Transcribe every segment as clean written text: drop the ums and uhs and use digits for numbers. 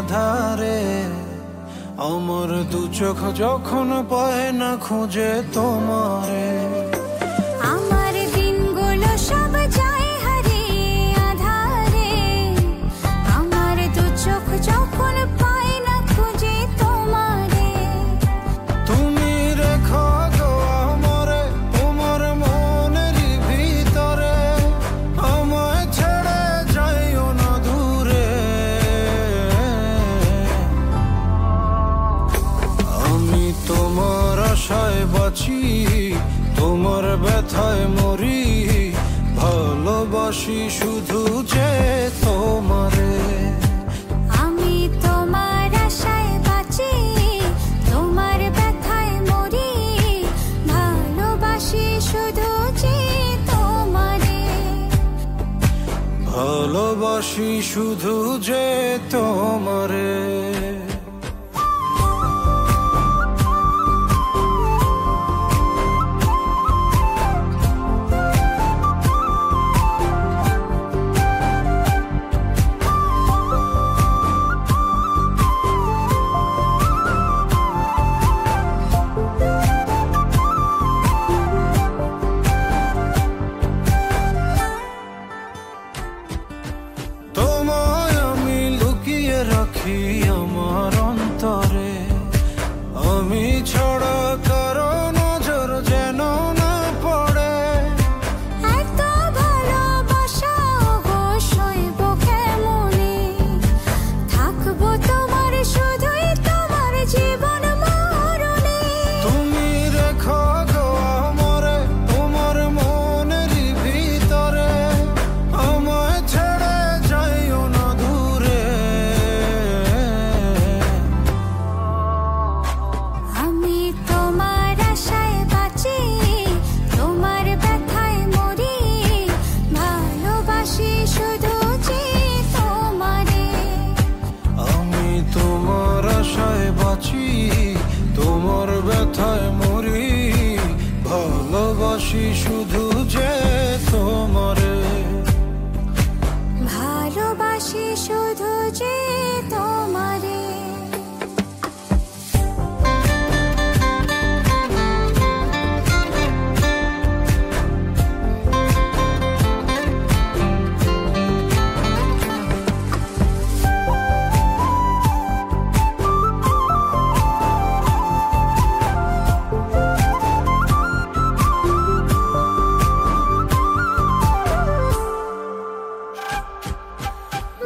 আধারে আমার দু চোখ যখন পায় না খুঁজে তোমারে। আমার দিনগুলো সব যায় হারিয়ে আধারে, আমার দু চোখ যখন পায় না খুঁজে তোমারে। তুমি রেখো গো আমারে তোমার মনেরই ভিতরে, আমায় ছেড়ে যাইও না দূরে। আমি তোমার আশায় বাঁচি, তোমার ব্যথায় মরি, ভালোবাসি শুধু যে তোমারে। আমি তোমার আশায় বাঁচি, তোমার ব্যথায় মরি, ভালোবাসি শুধু যে তোমারে। ভালোবাসি শুধু যে তোমারে। তোমায় আমি লুকিয়ে রাখি আমার অন্তরে, আমি ছাড়া কারো নজর যেন না পড়ে। এত ভালোবাসা গো সইব কেমনে, থাকবো তোমার শুধুই তোমার জীবন মরণে। তুমি রেখো গো আমারে তোমার মনেরই ভিতরে, আমায় ছেড়ে যাইও না দূরে। আমি তোমার আশায় বাঁচি, তোমার ব্যথায় মরি, ভালোবাসি শুধু যে তোমারে। আমি তোমার আশায় বাঁচি, তোমার ব্যথায় মরি, ভালোবাসি শুধু যে তোমারে। ভালোবাসি শুধু যে তোমারে।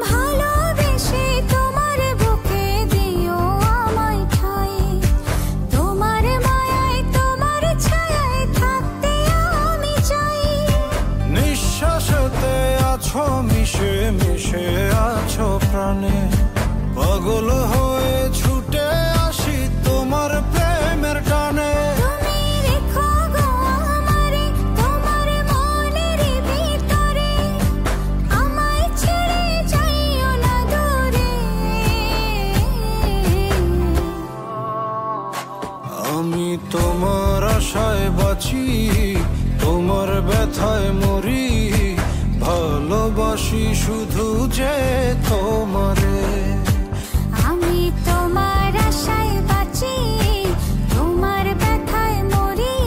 ভালোবেসে তোমার বুকে দিও আমায় ঠাঁই, তোমার মায়ায় তোমার ছায়ায় থাকতে আমি চাই। নিঃশ্বাসেতে আছো মিশে মিশে আছো প্রাণে, পাগল হয়ে ছুটে আসি তোমার প্রেমের টানে। তুমি রেখো গো আমারে তোমার মনেরই ভিতরে, আমায় ছেড়ে যাইও না দূরে। আমি তোমার আশায় বাঁচি, তোমার ব্যথায় মরি, ভালোবাসি শুধু যে তোমারে। আমি তোমার আশায় বাঁচি, তোমার ব্যথায় মরি,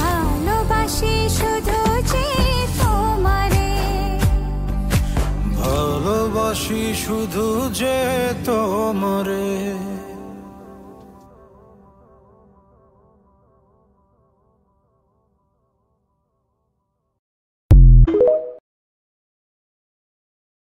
ভালোবাসি শুধু যে তোমারে। ভালোবাসি শুধু যে তোমারে।